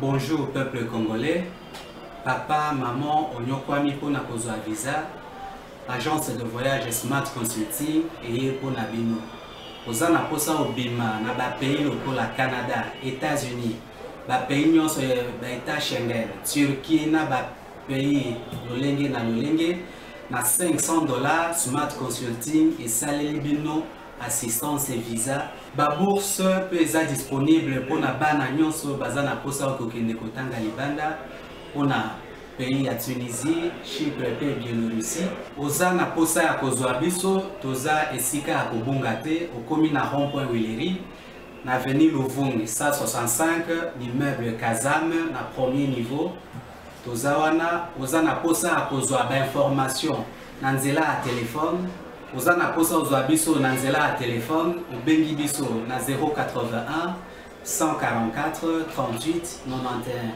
Bonjour peuple congolais, papa, maman, onyokwami pona kozwa visa, agence de voyage Smart Consulting et pona bino. Oza na posa obima na ba pays lokola Canada, États-Unis, ba pays nyonso ba État Schengen, Turquie na ba pays lolenge na lolenge na $500 Smart Consulting et saleli bino assistance et visa. Ba bourse peut être disponible pour na bana nyonso baza na posa okokende kotanga libanda pona pays ya Tunisie, Chypre et Biélorussie. Oza na posa ya kozwa biso toza esika ya kobunga te okomi na rond-point Willery na avenue Louvungi 165 l'immeuble Kazam na premier niveau. Toza wana oza na posa ya kozwa ba information na nzela ya téléphone. Oza na posa ozwa biso na nzela ya téléphone obengi biso na 081 144 38 91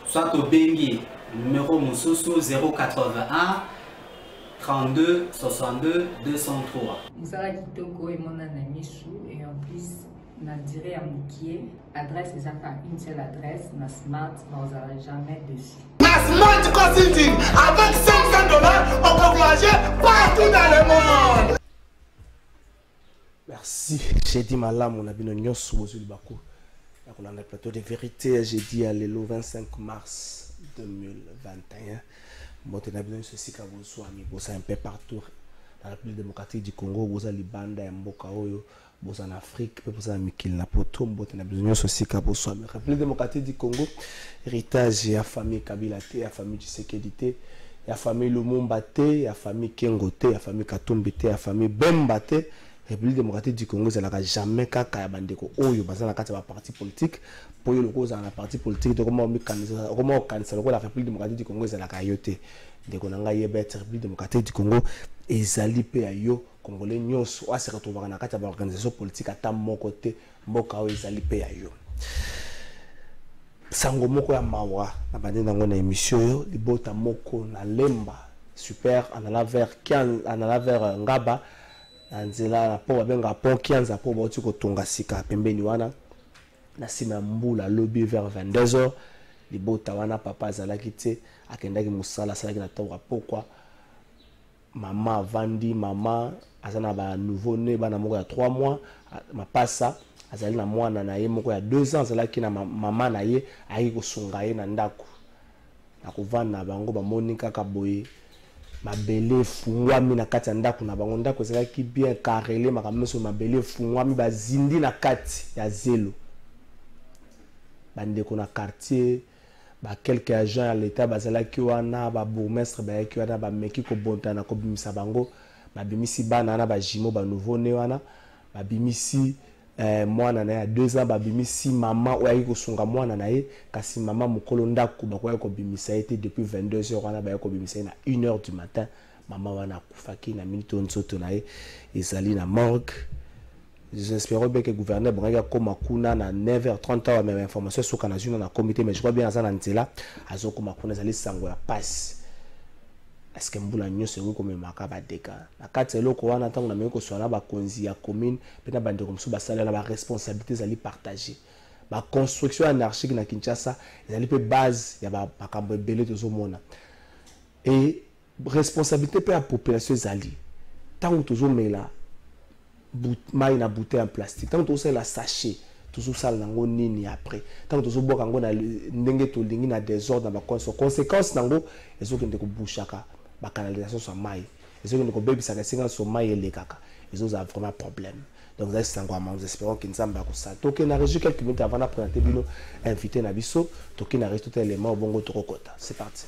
soit obengi numéro mususu 081 32 62 203. Moussala Kitoko et mon ami Chou et en plus na dirait à Moukier adresse exacte à une seule adresse na Smart vous n'aurez jamais dessus. Na Smart Consulting avec $500 on peut voyager partout dans le monde. Merci. J'ai dit malam on a bien un sous le bakou. On a le plateau de vérité. J'ai dit le 25 mars 2021. Bon, on a besoin de ceci qu'à vous soigner. Bon, c'est un peu partout dans la République démocratique du Congo. Vous avez Libanda et Mboka Oyo. Vous en Afrique. Vous avez Mikil Napoto. Bon, on a besoin de ceci qu'à vous soigner. La République démocratique du Congo. Héritage et la famille Kabila T, la famille Tshisekedi T, la famille Lumumba T, la famille Kengo T, la famille Katumbi T, la famille Bemba T. République démocratique du Congo, ça n'a jamais kaka bandeko oyo bazana kati ba parti politique pour yo loko za na parti politique de comment organiser la République démocratique du Congo ça la kayote de konanga yebet République démocratique du Congo ezali pe ayo congolais nyonso a se retrouver na kati ba organisation politique ata moko te mboka o ezali pe ayo sango moko ya mawa na bande nango na émission yo libota moko na lemba super anala vers ngaba nzela na po benga po kianza po boti ko tonga sika pembeni wana na sima mbula lobby vers 22h libota wana papa azalaki te akendaki musala salaki na tonga pokwa mama vandi mama azana ba nouveau né bana moko ya 3 mois mapasa azali na mwana na ye moko ya 2 ans azalaki na mama na ye ayi ko sunga ye na ndako na kovanda bango ba monika kaboye mabele fungwami na kati ya ndako na bango ndako ezalaki bien carrelé makameso mabele fungwami bazindi na kati ya zelo bandeko na quartier ba quelques agents à l'état bazalaki wana ba bourgmestre bayaki wana ba meki ko bontana ko bimisa bango ba bimisi bana na ba jimo ba nouveau né wana ba bimisi mwana na ya 2 ans ba bimisi mama oyaki ko sunga mwana na ye kasi mama mukolo ndako ba ko bimisa été depuis 22h wana ba ko bimisa na 1h du matin mama wana kufaki na minute nzoto na ye ezali na morgue. J'espère bien que le gouverneur Branga koma kuna na 9h30 même information sur canazuna na comité mais je crois bien azana ntela azokoma kuna zali sango ya passe. Est-ce que mbula nyonso ngo comme makaba deka na kati eloko wana tango na meko swana ba konzi ya commune pena bande comme so basala na ba responsabilités zali partager ba construction anarchique na Kinshasa zali pe base ya ba makambo ebele tozo mona et responsabilité pe la population zali tango tozo mela mai na bouteille en plastique tant que la sachet toujours ça nango nini après tant que toujours boka ngo na ndenge to lingi na désordre na conséquence nango ezokende ko bushaka ba canalisation so mai ezokende ko bebisa ka singa so mai elekaka ezo za vraiment problème donc ça c'est encore nous espérons que nzamba ko ça toke na régie quelques minutes avant de présenter bino invité na biso toke na reste tout élément bongo tokota c'est parti.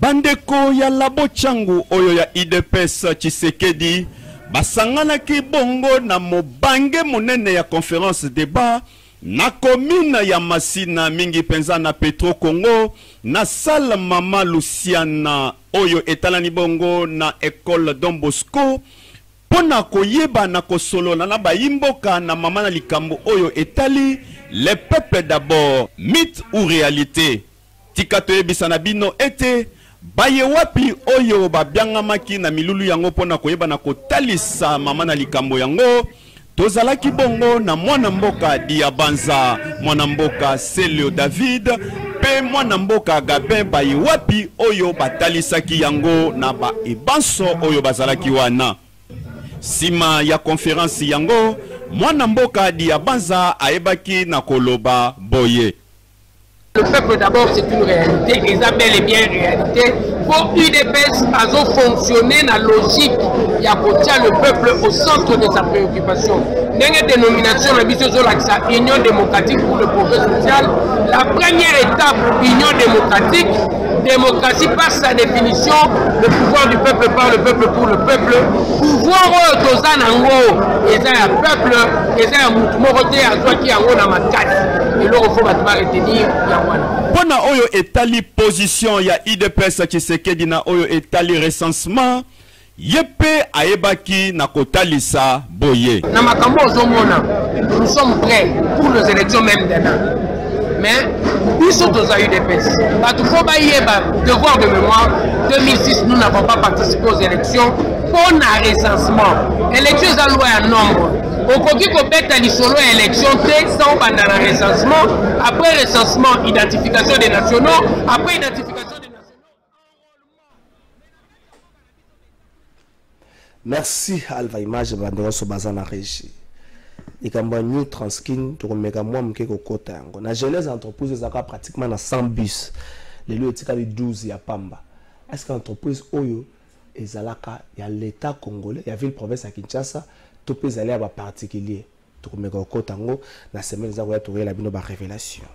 Bandeko ya labo changu oyo ya IDPS Tshisekedi basangana ki bongo na mobange monene ya conférence débat na commune ya Masina mingi penza na Petro Congo na salle mama Luciana oyo etalani bongo na école Don Bosco pona koyeba na kosolola na bayimboka na mama na likambo oyo etali le peuple d'abord mythe ou réalité tikato yebisa na bino ete baye wapi oyo babiangamaki na milulu yango pona koyeba na kotalisa mama na likambo yango tozalaki bongo na mwana mboka Diabanza, mwana mboka Selio David, pe mwana mboka Gabin Bayiwapi oyo batalisaki yango na ba ebanso oyo bazalaki wana. Sima ya conférence yango, mwana mboka Diabanza aebaki na koloba boye. Le peuple d'abord c'est une réalité, et ça bel et bien une réalité. Pour UDPS a fonctionné dans la logique, il y a le peuple au centre de sa préoccupation. Une dénomination de la Union démocratique pour le progrès social. La première étape, Union démocratique, démocratie par sa définition, le pouvoir du peuple par le peuple pour le peuple. Pouvoir Tozanango, et ça un peuple, et ça un mouvement qui a un makati. Et là, il faut retenir Yawana. Pona oyo etali position ya IDPS Tshisekedi na oyo etali recensement, yepe aebaki na kotalisa boye. Na makambo ozomona, nous sommes prêts pour les élections même demain. Mais biso toza UDPS. Batufo bayeba devoir de mémoire. 2006 nous n'avons pas participé aux élections pour un recensement. Élections à loi à nombre. Okoki kobeta lisolo ya élection te sans bandana recensement. Après recensement, identification des nationaux. Après identification des nationaux. Merci Alva Image bandero so bazana régie. Ikamba New Transkin to meka mwa mke kokota yango. Na jeunesse entreprise zaka pratiquement na 100 bus. Les lieux etika 12 ya pamba. Est-ce que l'entreprise oyo ezalaka ya l'état congolais, ya ville province ya Kinshasa, to peut aller à particulier to meka kokota yango na semaine za ko ya to la bino ba révélation.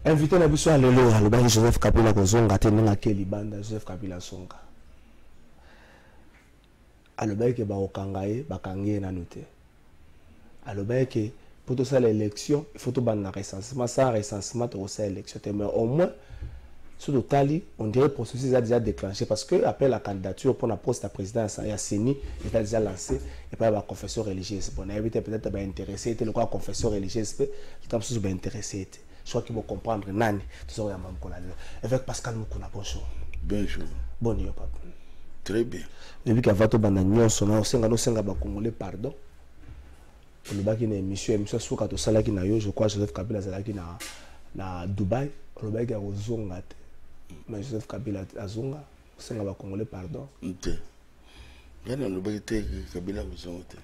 Invité na biso lelo alobaki Joseph Kabila kozonga te na keli banda Joseph Kabila songa. Alobaki ba okangaye bakangiye na note. Alobaki pour tout ça l'élection, il faut tout bannir recensement, sans recensement tout ça l'élection. Mais au moins sur le tali, on dirait le processus a déjà déclenché parce que après la candidature pour la poste à président il y a CENI, il a déjà lancé et pas la confession religieuse. On a évité peut-être à intéressé, le quoi confession religieuse, le temps sous intéressé. Je crois qu'ils vont comprendre nani tout ça on a avec Pascal Mukuna bonjour. Bonjour. Bonjour papa. Très bien. Depuis qu'avato bananyo sona osenga no senga ba congolais pardon. On a une émission sur quand salaki na yo je crois Joseph Kabila salaki na Dubaï on a une zonga mais Joseph Kabila azonga senga ba congolais pardon nte yana lo bagite Kabila zonga te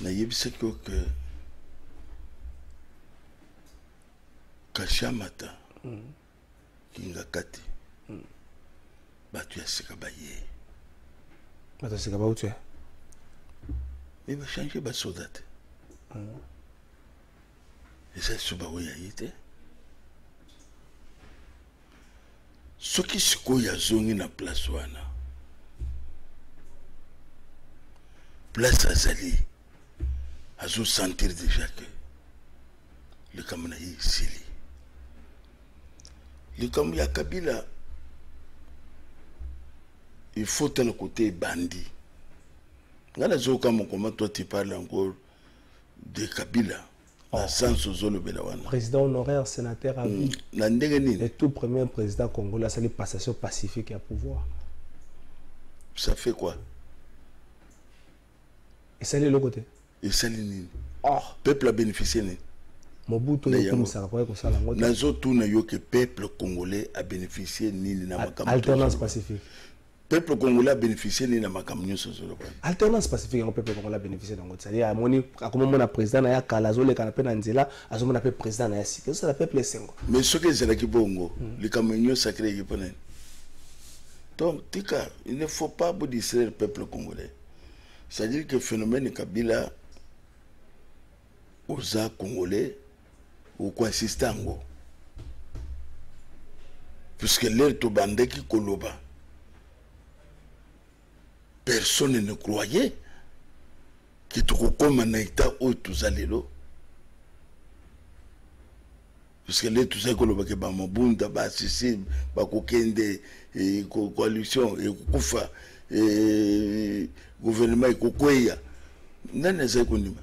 na yebise ko que kashamata kinga kati batu ya sika baye batu sika ba utu mais va changer ba soldate et ça suba oyayite soki siko ya zongi na place wana place azali azo sentir déjà que le kamana yi sili le kam ya Kabila il faut le côté bandit. Comment toi tu parles encore de Kabila? Président honoraire, sénateur à vie. Le tout premier président congolais, c'est la passation pacifique à pouvoir. Ça fait quoi? Et c'est le côté. Et c'est le peuple a bénéficié. Mobutu le peuple congolais a bénéficié de alternance pacifique. Peuple congolais a bénéficié de la alternance pacifique. Le peuple congolais a bénéficié de la c'est-à-dire comme mon président na ya kalazo le canapé na nzela azo mon président na ya sika ça le peuple sengo mais ce que c'est là qui bongo le camélion sacré qui prenait donc tika il ne faut pas vous distraire le peuple congolais c'est-à-dire que le phénomène Kabila aux congolais ou consistango puisque l'air to bande qui koloba personne ne croyait que tu comme un état où tu allais là. Parce que là, tout ça, que le Bamabunda, Bassissi, Bakokende, coalition, et Koufa, et gouvernement, et Kokoya. Nana Zakonima.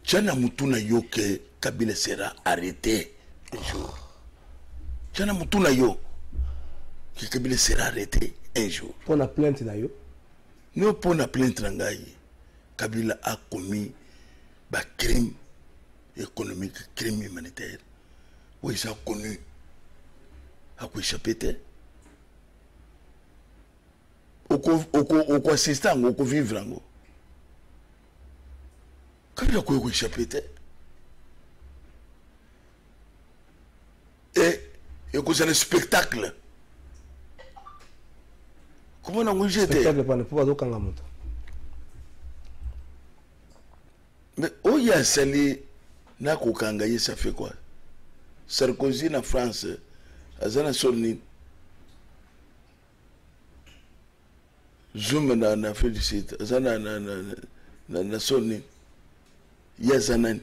Tchana Mutuna yo que Kabila sera arrêté un jour. Tchana Mutuna yo que Kabila sera arrêté un jour. Pour la plainte d'ailleurs. Nous pour la plainte nangai. Kabila a commis un crime économique, crime humanitaire. Oui, ça a connu. À quoi échapper? Au assistant, au vivre. Kabila a quoi échapper? Et c'est un spectacle. Comment on a jeté? Spectacle pas ne peut pas donc en monter. Mais où il y a sali na kokangaye, ça fait quoi? Sarkozy na France, azana sonni. Zoom na félicite, azana na sonni. Yazanan.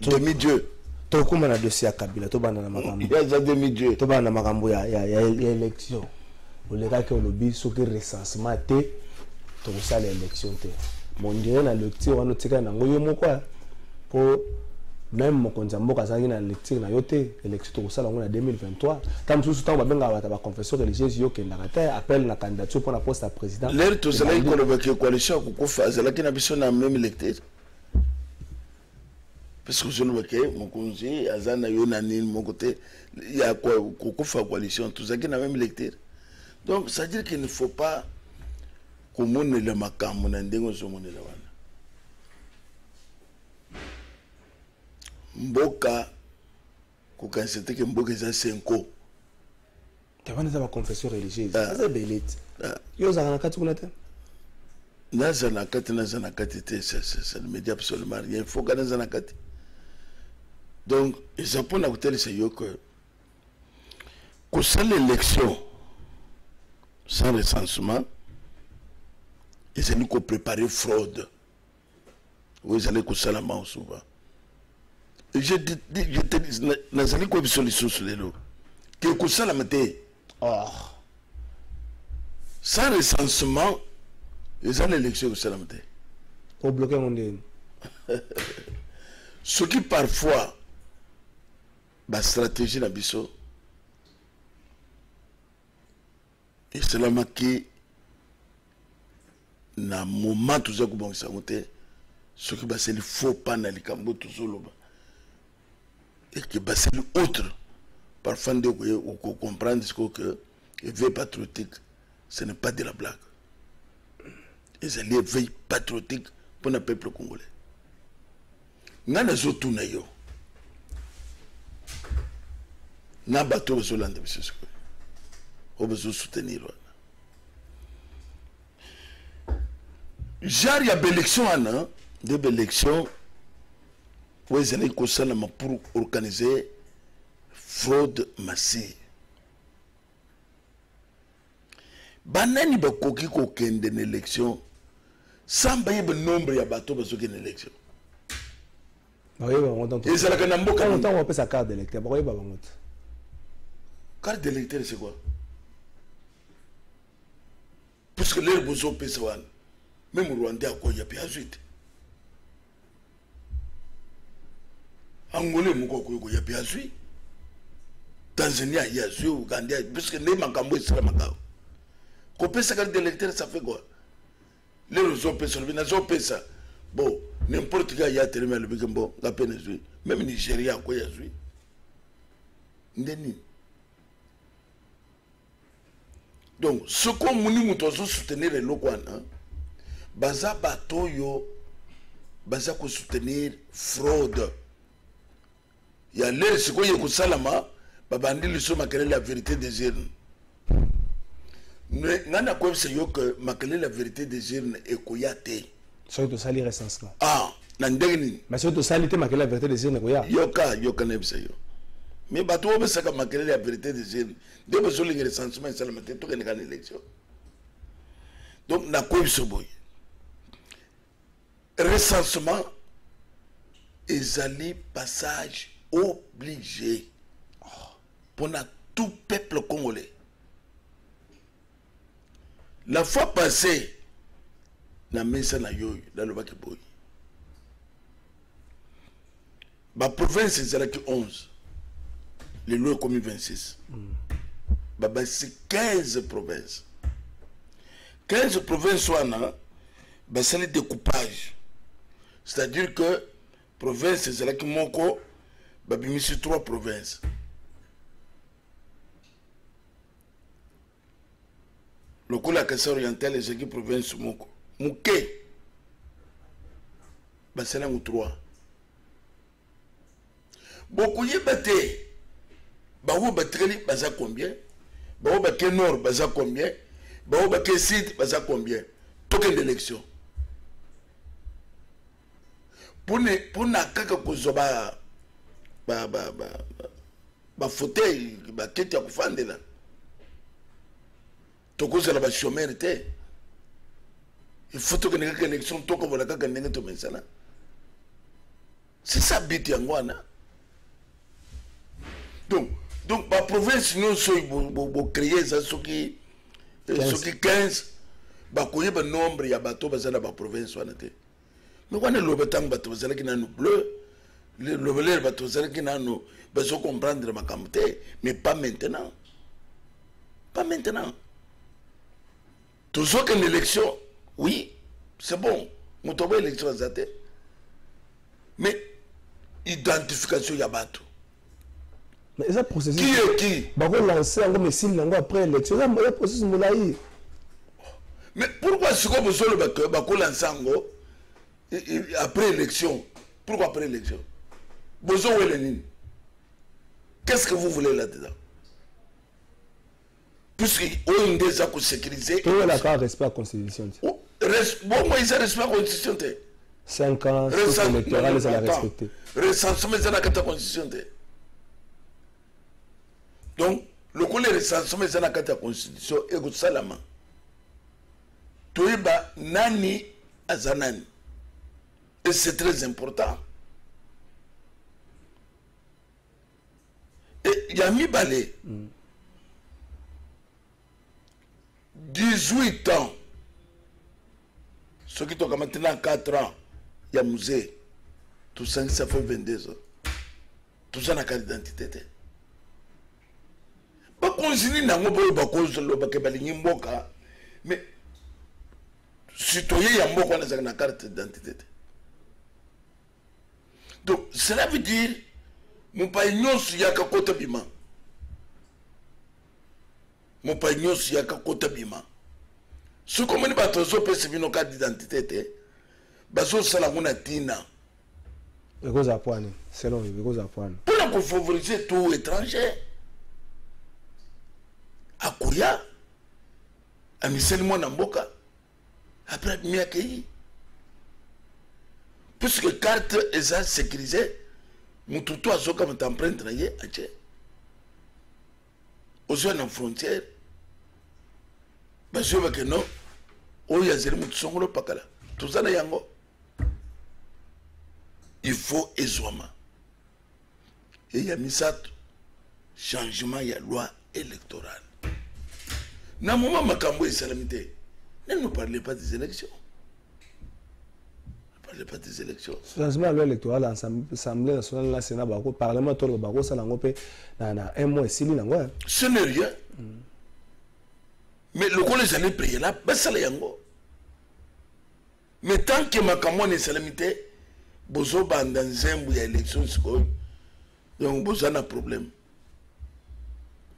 Demi-dieu. Tokuma na dossier à Kabila, to bana na makambo. Yaza demi-dieu. To bana na makambo ya élection. Au lieu que le lobby soit que recensement té, to ça l'élection té. Mon dieu na lecture on tika na ngoyo moko pour même mon konzambo kazangi na lecture na yote élection to ça en 2023 tam sous temps ba benga ba confession religieuse yo ke ndakata appel na candidature pour la poste à président l'air to ça ko le ba coalition ko fa za la kina biso na même électeur parce que je ne vois que mon conseiller azana yo na ni mon côté il y a quoi ko fa coalition tout ça qui na même électeur donc ça veut dire qu'il ne faut pas comment le makambo na ndengo zo monela wana mboka ko kansete ke mboka za 5 te bana za confession religieuse ça belite yo za na kati kuna te naza na kati te ça ne me dit absolument rien il faut que naza na kati donc ils japon na hôtel c'est yo que ça l'élection sans recensement ils allaient préparer fraude. Ils allaient que ça la main souvent. Et je te dis, nous allons quoi solution sur les lots. Que ça la mette. Or, sans recensement, ils ont l'élection que ça la mette. Pour bloquer mon dé. Ce qui parfois, la stratégie n'a pas et c'est la marqué. Na moment tout ça bon ça monter ce qui c'est le faux pas dans les cambo tout solo et que c'est l'autre parfois de comprendre ce que veille patriotique ce n'est pas de la blague et c'est les veille patriotique pour le peuple congolais ngana zo tuna yo na bateau zo lande monsieur ce que on veut soutenir genre il y a des élections des élections où ils allaient pour organiser fraude massive. Banani bakoki ko kende une élection sans bailler le nombre ya bateau parce qu'il y a une élection. Et c'est là que nous avons quand on peut sa carte d'électeur, carte d'électeur c'est quoi? Puisque les besoins pesawan même au Rwanda il y a bien suite. Angolais il y a bien suite. Tanzania il y a suite, Ouganda puisque les makambo c'est la makambo. Copier sa carte d'électeur ça fait quoi? Les besoins pesawan na zo pesa. Bon, n'importe qui a tellement le bigambo la peine suite. Même Nigeria quoi il y a suite. Ndeni. Donc ce qu'on nous doit soutenir les locaux baza batoyo baza ko soutenir fraude ya l'air ce ko yeko salama babandi liso makele la vérité des urnes ngana ko se yo que makele la vérité des urnes e ko yate so to sali recensement na ndengini mais so to sali te makele la vérité des urnes ko ya yoka ne bisa yo mais bato obe saka makele la vérité des urnes de besoin le recensement salama te to ke ngana élection donc na ko so boy recensement et allés passage obligé pour tout peuple congolais. La fois passée, na mesa na yoy dans le Bakiboy. La province est 11. Les lois commis 26. C'est 15 provinces. 15 provinces sont c'est le découpage. C'est-à-dire que province, c'est là que mon co, mis sur 3 provinces. Le coup la Casse orientale et c'est qui province mon co. Mouké, c'est là où 3. Beaucoup y batté. Baou batreli, baza combien? Baou baké nord, baza combien? Baou baké sud, baza combien? Token d'élection. Pour na kaka kozoba fauteuil ba kete ya kufandela tokozala ba chômeur te il faut que na kaka élection toko bola kaka ndenge to mensana c'est ça bit yangwana donc la province nous sommes créer ça ce qui 15 ba koyeba nombre ya bato bazala ba province wana te. Mais quand on a tant bateau, c'est là qui n'a nous bleu, le bateau, c'est là qui n'a nous besoin de comprendre ma quantité, mais pas maintenant. Pas maintenant. Toujours qu'une élection, oui, c'est bon. Nous avons une élection à Zate. Mais identification, il y a bateau. Mais ça processus. Qui est qui? Bah, on lance un messile après l'élection. Ça, c'est processus moulaï. Mais pourquoi si on veut le bateau, on lance un go? Après élection, pourquoi après élection? Besoin ou Lénine? Qu'est-ce que vous voulez là-dedans? Puisqu'on a déjà sécurisé. Tout le monde a respect à la Constitution. Bon, moi, ils ont respect à la Constitution. 5 ans, c'est électoral, ils ont respecté. Recensement, ils ont la Constitution. Donc, le coup de recensement, ils ont la Constitution. Et vous savez, tout est nani azanani. Et c'est très important. Et Yami Balé, 18 ans, ceux qui ont maintenant 4 ans, il y a musée, tout ça, ça fait 22 ans. Tout ça n'a carte d'identité. Pas continuer dans le mais citoyen, il y a une carte d'identité. Donc, cela veut dire mon pays n'y a qu'à côté bima. Mon pays n'y a qu'à côté bima. Ce qu'on m'a dit, c'est une carte d'identité. Baso salamuna tina. Pour favoriser tout étranger. À Kouya, à Michel Namboka, après Miakei. Puisque carte est sécurisée, mon tout a zo comme t'emprunte naie à Tché. Aux zones en frontière, parce que non, oh y'a zéro mouton songolo pakala. Tout ça n'a yango. Il faut aisément. Et il y a mis ça changement, il y a loi électorale. Dans le moment où Makambo est salamité, ne parlez pas des élections. Pas des élections. Changement à l'électoral, l'Assemblée nationale, la Sénat, le Parlement, tout le Bako, ça l'a ngopé dans un mois et 6 000. Ce n'est rien. Mais le collège allait prier là, ça l'a yango. Mais tant que Makambo est salamité, Bozo dans un mois d'élection, donc Bozo a un problème.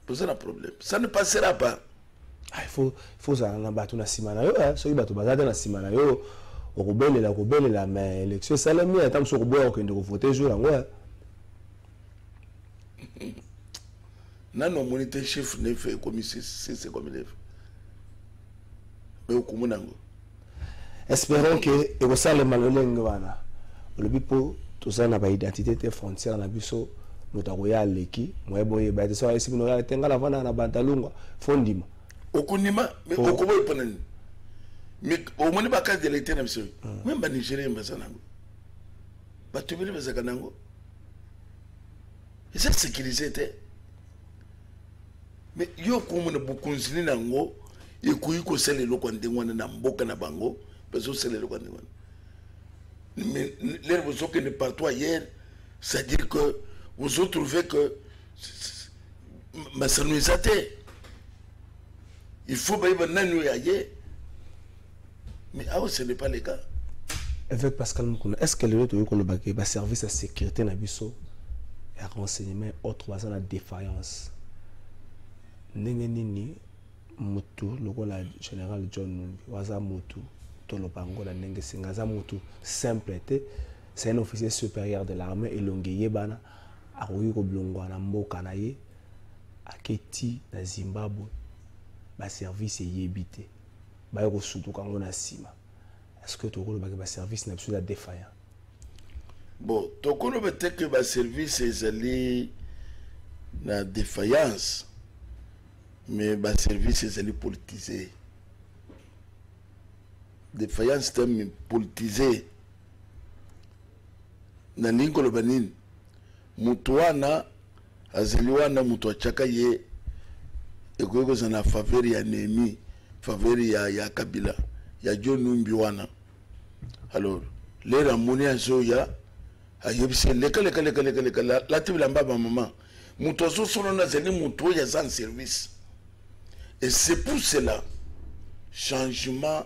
Bozo a un problème. Ça ne passera pas. Il faut ça, on a battu na simana yo, ceux qui battu bazade na simana yo. Robel la mais élection ça l'a mis à temps sur Robel que de voter jour là ouais non monité chef ne fait comme c'est comme il est mais au communango espérons que et vous savez malolenge wana le bipo tout ça na ba identité frontière na biso notakoya leki moi boye ba ça esi bino ya tenga la vana na bantalunga fondima okunima mais okoboy panani. Mais au moins, pas qu'à l'électer, monsieur. Même les Nigériens, ils sont là. Tu veux les Kanango. Et ça, sécurisé. Mais il y a beaucoup de continuer nango. Et qu'il y a celle de l'Okandéwan na Mboka na Bango. Parce que c'est le Okandéwan. Mais les gens qui ne partent pas hier, c'est-à-dire que vous avez trouvé que ma sanuisate. Il faut que vous ayez. Mais ce n'est pas le cas. Avec Pascal Moukouna, est-ce que le service de sécurité na biso et renseignement autre dans la défaillance? Nini mutu lokola général John Numbi waza mutu tolopango la nenge singaza mutu simple te, c'est un officier supérieur de l'armée et longeye bana akoki ko blongwa na mboka na ye aketi na Zimbabwe ba service yebité ba ko sutuka ngo na sima. Est-ce que tu as un service n'a défaillant? Bon, tu as peut-être que le service est allé dans la défaillance, mais le service est allé politisé. Défaillance est politisé. Dans l'Ingolobanin, Moutouana, Azeliwana, Moutouachakaye, et que vous en avez faveur à Némi, faveur à Kabila. Il y a John Numbi wana. Alors, les ramoni à Zoya, à Yebse, la table en bas, maman. Moutozo son nom a zéni mouto ya sans service. Et c'est pour cela, changement,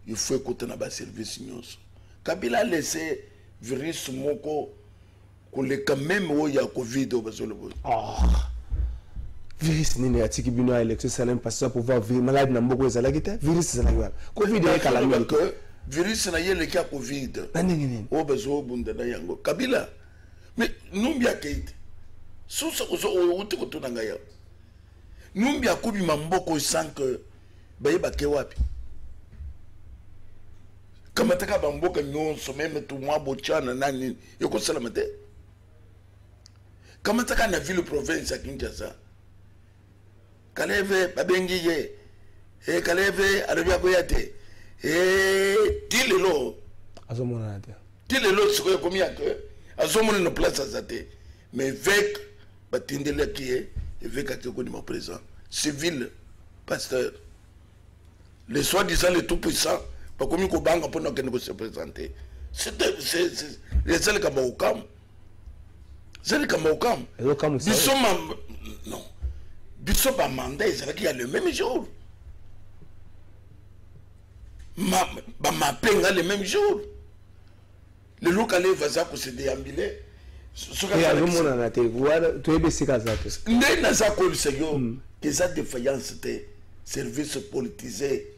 il faut écouter na service nyonso. Kabila a laissé virus moko, qu'on les quand même où il y a Covid au besoin de virus nini atiki bino a élection ça n'aime pas ça pouvoir vivre malade na mboko ezala kita virus ezala kwa Covid ya kala mimi que virus na yele kia Covid nini o bezo bunda na yango Kabila mais numbia keite susa ozo uti ko tunanga ya numbia kubi mamboko sans que bayeba ke wapi kama taka bamboka nyonso même tout moi bochana nani yoko salamate kama taka na ville province ya Kinshasa Kaleve babengi ye Kaleve alobia koyate tilelo azomona nate tilelo sikoyo komia que azomona no place azate mais avec batindele qui est avec akeko ni mon président civil pasteur les soi-disant les tout puissants pas comme ko banga pour nous que se présenter c'est les seuls comme okam c'est comme okam non Bissot a mandat, il y a le même jour. Ma penga le même jour. Le local va se déambuler. Et à l'homme, on a été, tu es baissé à ça. N'est pas ça que c'est que ça défaillance de service politisé.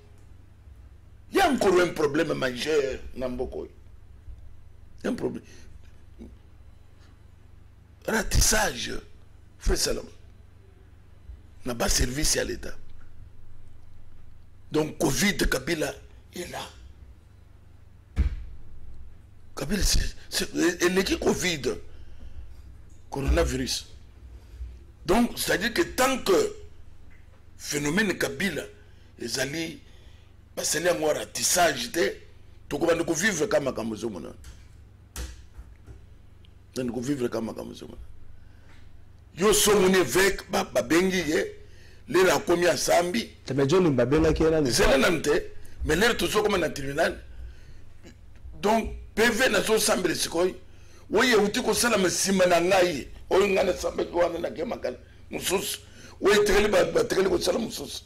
Il y a encore un problème majeur dans beaucoup. Un problème. Ratissage. Fais ça là. N'a pas service à l'État. Donc, Covid, Kabila est là. Kabila, c'est l'équipe Covid, coronavirus. Donc, c'est-à-dire que tant que phénomène Kabila est allé, c'est un ratissage, tu peux vivre comme un Kamazomona. Tu peux vivre comme un Kamazomona. Yo somone avec babengi les la komi à Sambi mais John Mbabenga qui est là c'est nante mais l'air tout ça comme un tribunal donc PV na so Sambi sikoy woye uti ko sala masima na ngai o ngana Sambi ko wana na kemakala musus woye tele ba tele ko sala musus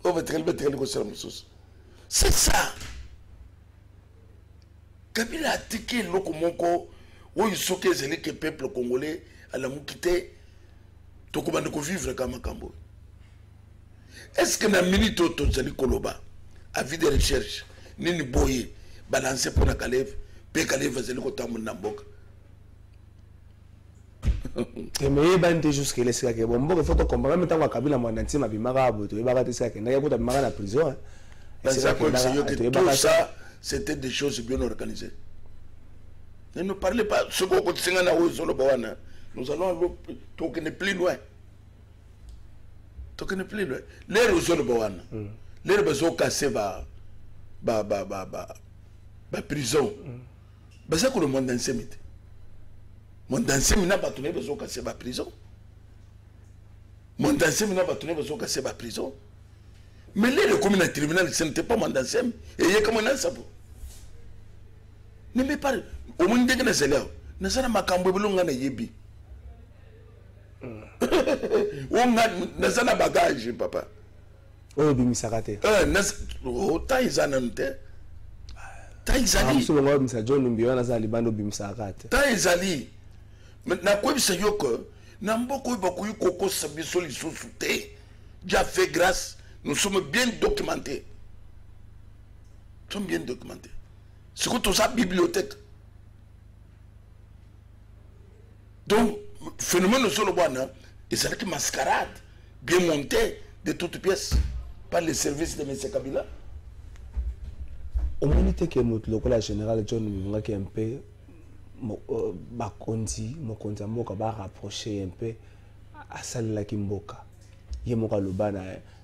o ba tele ko sala musus c'est ça Kabila a tiqué lokomoko. Oui, il faut que le peuple congolais à la moukité, tout comme on vivre comme un Cambo. Est-ce que dans la minute où tu as Koloba, avis de recherche, ni boye, balancer pour la Kalev, puis Kalev va se le côté de Namboka. Mais il y a jusqu'à ce que bon, il faut comprendre même temps que Kabila m'a dit ma bimara, tu es bagarre ça, qu'il n'y a pas de bimara la prison. C'est ça que tout ça, c'était des choses bien organisées. Ne nous parlez pas ce qu'on continue à faire. Nous allons tourner plus loin. Tourner plus loin. Les réseaux de Bawana. Les réseaux cassés la prison. C'est que le monde enseigne. Le monde enseigne n'a pas tourné besoin casser la prison. Le monde enseigne n'a pas tourné besoin casser la prison. Mais les communes tribunal, ce n'était pas mon enseigne. Et il y a comme un enseigne. Ne me parle. Au moins dès que nous sommes là, nous sommes makambo bulunga na yebi. Nous sommes bagage, papa. oyo bimisaka te taizana te taizali so ngo bimisa John Numbi wana za libando bimisaka te taizali na kwebisa yoko na mboko bakuyi koko sabiso lisusu te. Dieu a fait grâce, nous sommes bien documentés. Nous sommes bien documentés. C'est que tout ça bibliothèque. Donc phénomène sur le bois, et c'est une mascarade bien montée de toutes pièces par les services de M. Kabila. Au moins que le général John Numbi qui est un peu bakondi mokonzi mboka ba rapprocher un peu à celle là qui mboka ye moka lobana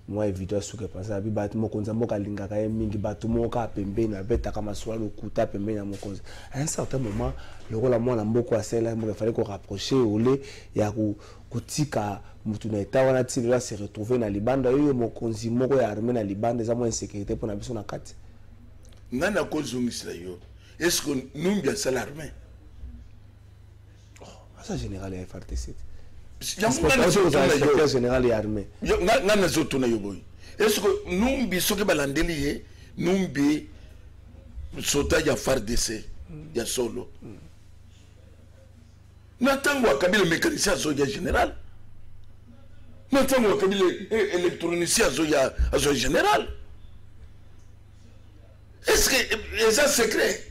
moi évident suke pensa bi bat mokonzi mboka lingaka ye mingi batu moka pembe na beta kama swala lokuta pembe na mokonzi à un certain moment le rôle à moi na mboko à celle là il fallait qu'on rapprocher ole ya kutika mutu na eta wana tilo se retrouver na libanda yo mokonzi moko ya armée na libanda za mo insécurité pour na biso na kati nana ko zungisa yo est-ce que nous bien ça l'armée ça général est FRTC. Inspecteur général et armée. Nana zoto na yoboy. Est-ce que nous bi soke balandeli nous bi sota ya FRDC ya solo. Natango Kabila mécanicien zo ya général. Natango Kabila électronicien zo ya général. Est-ce que c'est un secret?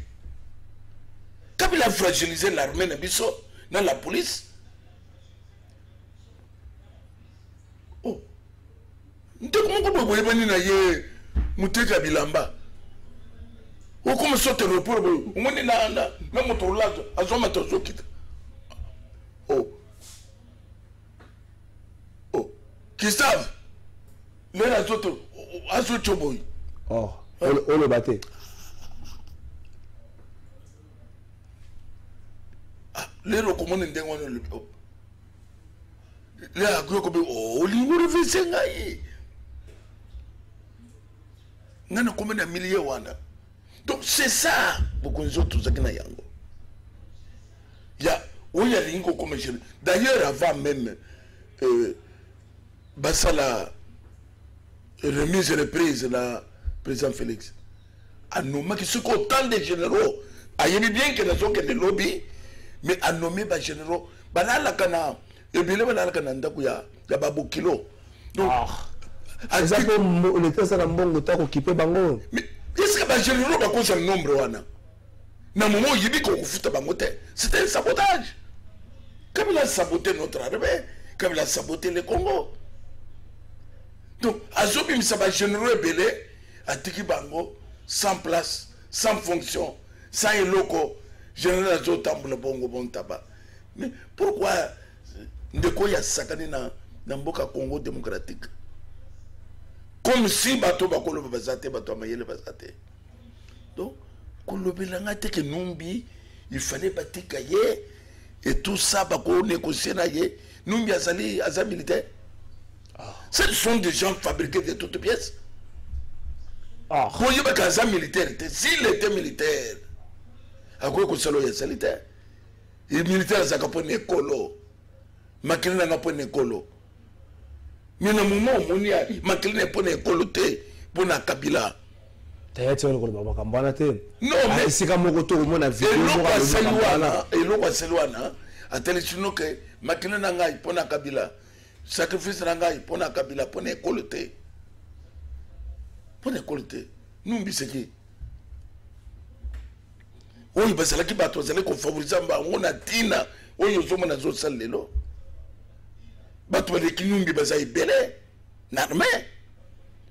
Kabila a fragilisé l'armée na biso dans la police. Oh. Comment vous pouvez venir à Mouteka Bilamba? Ou comme sauter le repos, on est là, moto là, à son matin, oh. Oh. Qui savent? Les autres, à ce choboy. Oh, on le battait. Les recommandent des gens le les agro comme oh l'ingore vesenga yi nana comme na milliers wana donc c'est ça beaucoup de autres zakina yango ya oya lingo comme d'ailleurs avant même basala remise et reprise la président Félix a nommé que ce qu'autant de généraux ayebi bien que les autres lobby mais à nommer les généraux, balala kana et bien balala kana ndaku ya babu kilo. Donc ça peut le temps ça mbongo ta occupé bango. Mais est-ce que les généraux ba cause nombre wana? Na moment yibi ko kufuta bango te. C'était un sabotage. Comme il a saboté notre armée, comme il a saboté le Congo. Donc azobi misaba généraux belé a tiki bango sans place, sans fonction, sans eloko. Général Zotamboula Bongo Bon Tabac. Mais pourquoi Ndeko ya sakani na mboka Congo démocratique? Comme si bato bakolo bazate bato amayele bazate. Donc kolobelanga te que Numbi il fallait batika ye et tout ça bako négocier na ye Numbi azali militaire. Ce sont des gens fabriqués de toutes pièces. Ah, pour y avoir militaire, s'il était militaire. À quoi que salo ya salitaire et militaire za kapone ekolo makilina na pone ekolo mais na moment monia makilina pone ekolo te pona Kabila tayati wala ko ba kambana te non mais c'est comme ko to mo na vidéo et lo selwana ateli sino que makilina ngai pona Kabila sacrifice na ngai pona Kabila pone ekolo te numbi seki oui, parce que bato zale ko favoriser ba ngona tina oyo zo mona zo salelo bato ba kinumbi bazai belé l'armée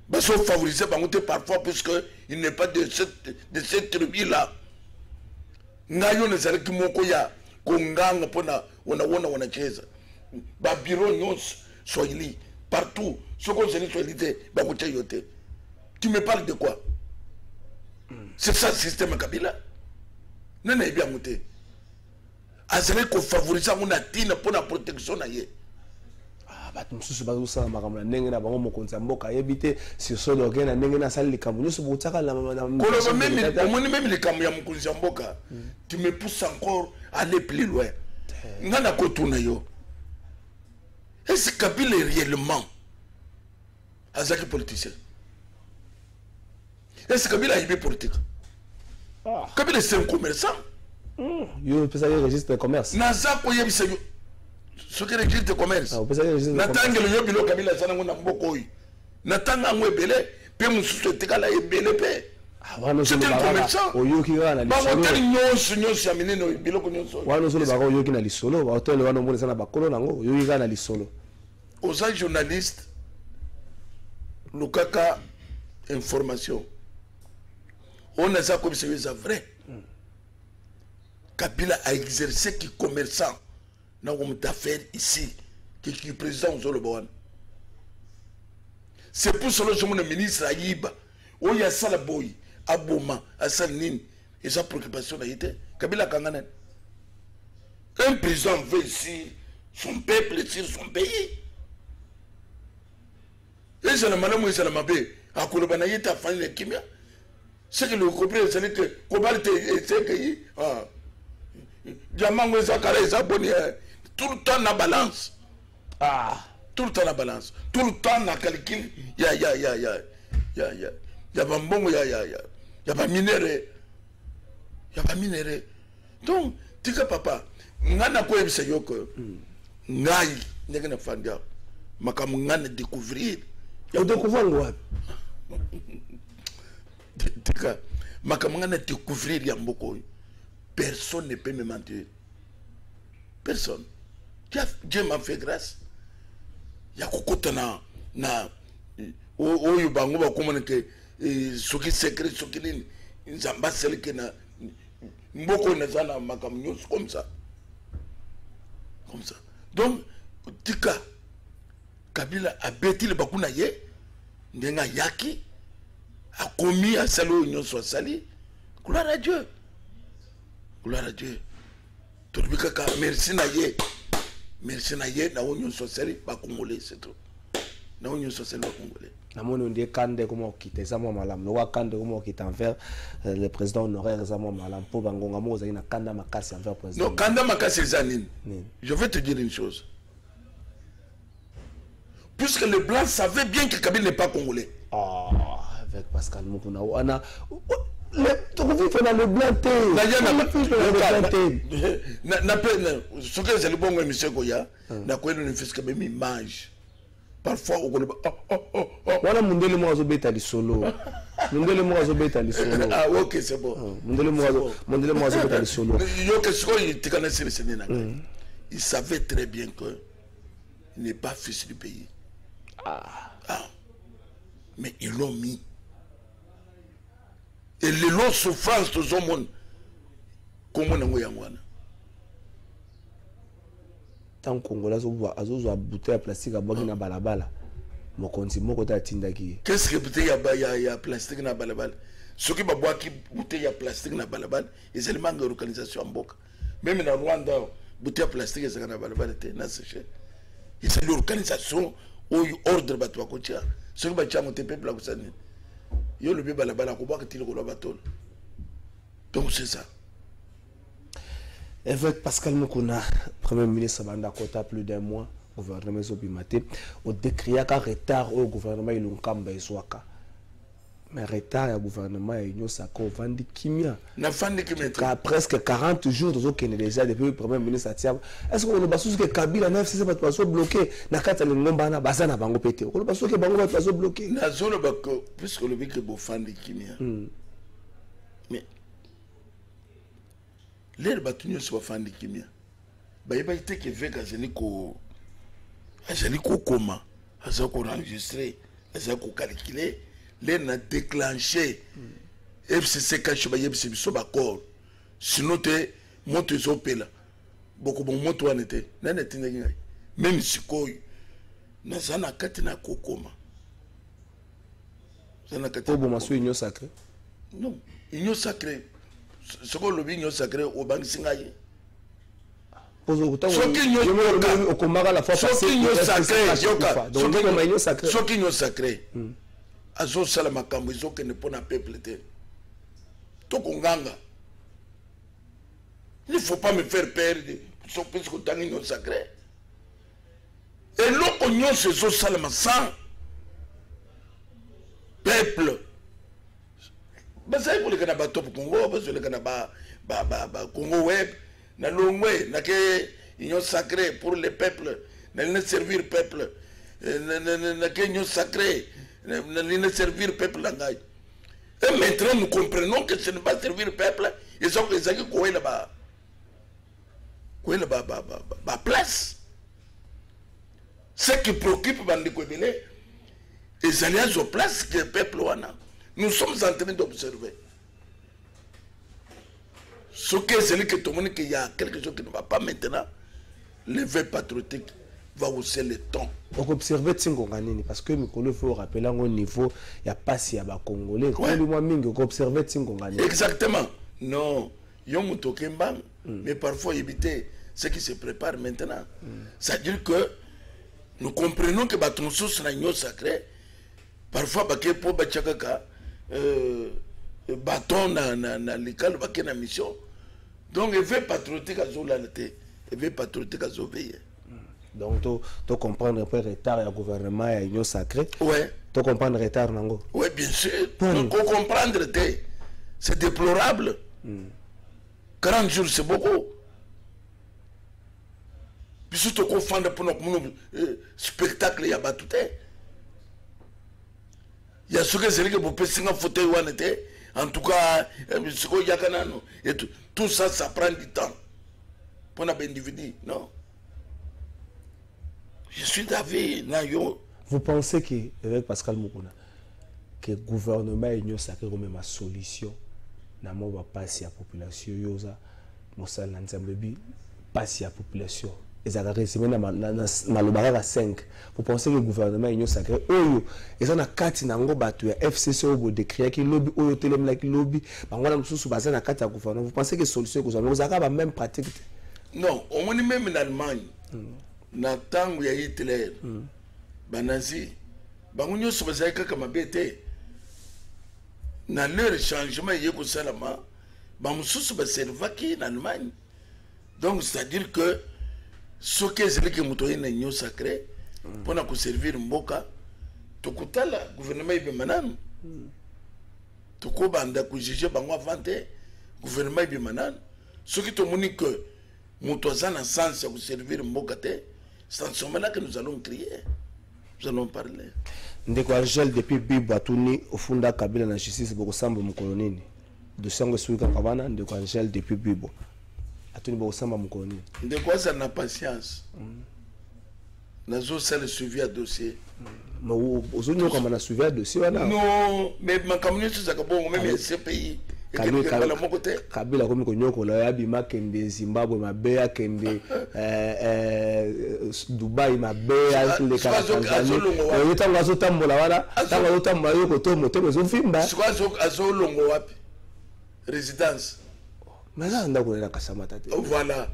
ba so favoriser ba ngote parfois puisque il n'est pas de cette tribu là ngayo ne zale ki moko ya konganga pona wana cheza ba bureau nyos soili partout ce qu'on se soilité ba ko yote. Tu me parles de quoi? C'est ça le système Kabila. Non, bien monté. Azale ko favoriser mon atina pour la protection na ye. Ah, bah tout ça bazo ça makamla ndenge na bango mokonza mboka yebite sur so d'organe ndenge na sali likambo so botaka la même likambo ya mokonza mboka. Tu me pousses encore à aller plus loin. Ngana ko tuna yo. Est-ce Kabila réellement azaki politicien. Est-ce que Kabila est politique? Kabila c'est un commerçant. Yo peut ça registre de commerce. Naza ko yebisa yo. Ce qui registre de commerce. Ah, peut ça registre de commerce. Natangelo yo bilo Kabila sana ngona mboko yi. Natanga ngwebele pe mususu etikala ebele pe. Ah, wana so le commerçant. Oyo ki gana li. Ba hotel nyonso ya minene biloko nyonso. Wana so le bako yo ki na li solo, ba hotel wana mbona sana bakolo nango, yo ki gana li solo. Aux journalistes Lukaka information. On a ça comme c'est vrai. Kabila a exercé qui commerçant dans une affaire ici, qui est président au Zolobawan. C'est pour cela que le ministre Aïba, où il y a Salaboy, Aboma, Assanin, et sa préoccupation a été Kabila Kanganen. Un président veut ici son peuple sur son pays. Et c'est la madame où c'est la mabé. À Koulobanayeta, Fanny de Kimia. C'est que le couplet, c'est que Kobalte et Sekei. Diamant, Zakara, Zaboni, tout le temps la balance. Ah, tout le temps la balance. Tout le temps la calcul. Ya bambon, ya pas minéré. Ya pas minéré. Donc, tika papa, ngana ko yebisa yoko. Ngai, ngana fandia. Makamu ngana découvrir. Au découvrir quoi? Tika, makamu ngana découvrir ya mboko. Personne ne peut me mentir. Personne. Dieu m'a fait grâce. Il y a beaucoup na oyo bango ba communiquer soki secret soki lini nzamba seleke na mboko na zana makam news comme ça. Comme ça. Donc tika Kabila a bêti le bakuna ye ndenga yaki a commis à salo union soit sali. Gloire à Dieu. Gloire à Dieu. Merci na ye. Merci na ye na union sociale ba congolais c'est tout. Na union sociale ba congolais. Na moni ndie kande comment quitter ça moi malam. No wa kande comment quitter envers le président honoraire ça moi malam po bangonga mo za ina kanda makasi envers président. Non, kanda makasi zanine. Je vais te dire une chose. Puisque les blancs savaient bien que Kabila n'est pas congolais. Ah, avec Pascal Mukuna wana tu confie dans le blanc. Ce que c'est le bon monsieur Goya, na quoi ne fait que même image. Parfois on connaît voilà mundele mo azobeta li solo. Mundele mo azobeta li solo. Ah OK, c'est bon. Mundele mo azobeta li solo. Yo que ce qu'il te connaît c'est le il savait très bien que il n'est pas fils du pays. Ah. Mais ils l'ont mis. Et les longues souffrances de ce monde, comment on a dit? Tant que Congolais a bouteille à plastique à boire dans balabala, mon compte mon côté tindaki. Qu'est-ce que bouteille à plastique dans balabala? Ceux qui boivent qui bouteille à plastique dans balabala, ils ont manque d'organisation en boca. Même dans Rwanda, bouteille à plastique c'est dans balabala t'es na séché. Ils ont l'organisation ou ordre bateau à côté. Ceux qui bâtissent mon peuple là vous savez. Yo le bébé là-bas, donc c'est ça. Avec Pascal Mukuna, Premier ministre Banda Kota, plus d'un mois, gouvernement Zobimate, au décrit un retard au gouvernement Ilunkamba et Swaka. Mais retard au gouvernement et nous sako vandi kimia. Na vandi kimia. Presque 40 jours de aucun déjà depuis le Premier ministre Atiab. Est-ce qu'on a besoin que Kabila n'a pas pas bloqué na kata le ngomba na bazana bango pété. On a besoin que bango va pas bloqué. Na zone bako puisque le bique bo vandi kimia. Mais l'air batunyo so vandi kimia. Ba yeba ite que vekazeniko koma, azako enregistrer, azako calculer. Les a déclenché FCC Kachuba Yebsi Sobakor. Sinon, tu montes les opéras. Beaucoup de monde en était. Même si quoi, Nazana Katina Kokoma. Zana Katina. Pour moi, union sacrée. Non, union sacrée. Ce qu'on le union sacrée au Bank Singaye. Ce qui union sacrée. Azo salama kambo izo que ne pona peuple te. To konganga. Il ne faut pas me faire perdre son puisque que tangi non sacré. Et l'oignon se zo salama sans peuple basai pour le Canada top Congo parce que le Canada Congo web na longwe na ke union sacrée pour le peuple na servir peuple na ke union sacrée na servir peuple langage. Et maintenant nous comprenons que ce n'est pas servir le peuple, ils ont les amis quoi là-bas place. Ce qui préoccupe Bandi Kouébélé, les alliances aux places que le peuple a. Nous sommes en train d'observer. Ce que c'est que tout le monde qu'il y a quelque chose qui ne va pas maintenant, l'éveil patriotique va hausser le ton. Donc observer Tsingongani parce que Mikolo faut rappeler au niveau il y a pas si y a ba Congolais. Quand moi mingi observer Tsingongani. Exactement. Non, yon mutokembang mais parfois éviter ce qui se prépare maintenant. C'est-à-dire que nous comprenons que baton sous l'agneau sacré parfois baké pour bachakaka bâton na l'école baké na mission. Donc éveil patriotique à zolalité, éveil patriotique à zoveiller. Donc, tu comprends un peu le retard du gouvernement et l'union sacrée. Ouais. Tu comprends le retard, Nango. Oui, bien sûr. Donc, comprendre, c'est déplorable. 40 jours, c'est beaucoup. Puis surtout qu'on fait pour notre spectacle, il y a tout. Il y a ce que c'est que vous pouvez signer un fauteuil. En tout cas, tout ça, ça prend du temps. Pour un individu, non? Je suis d'avis, Nayo. Vous pensez que, avec Pascal Moukouna, que le gouvernement est une sacrée comme ma solution, n'a pas passer à la population, yosa, mosal nanzambebi, passer à la population. Et ça a réussi à 5. Vous pensez que le gouvernement est une sacrée, oyo, et ça n'a 4 nango batu FCC au bout de créer qui lobby, oyo telem like lobby, bangola msusu baza na 4 gouvernement. Vous pensez que solution que vous avez la même pratique? Non, au moins même en Allemagne. Na tangu ya Hitler banazi bango nyoso bazali kaka mabete na leur changement yeko salama bamususu baservaki en Allemagne. Donc c'est à dire que ce que c'est que mutoyi na nyo sacré pour na servir mboka tokutala gouvernement ibe mananu tokobanda ku juger bango avante gouvernement ibe mananu ce qui to moni que mutoza na sens ya ku servir mboka te. C'est en ce moment-là que nous allons crier. Nous allons parler. Ndeko Angel depuis Bibo atuni ofunda Kabila na justice boko samba mukolonini. Dosango suika kabana Ndeko Angel depuis Bibo. Atuni boko samba mukolonini. Ndeko ça n'a patience. Nazo ça le suivi à dossier. Mais aujourd'hui comme on a suivi à dossier wana. Non, mais ma communauté ça kabongo même ce pays. Kabila comme konyoko la yabima kende Zimbabwe mabeya kende Dubai mabeya le Tanzania yetanga zotambola wala tanga zotambola yoko to motema zofimba siko azolongo wapi résidence mais nda ko na Kasamata te voilà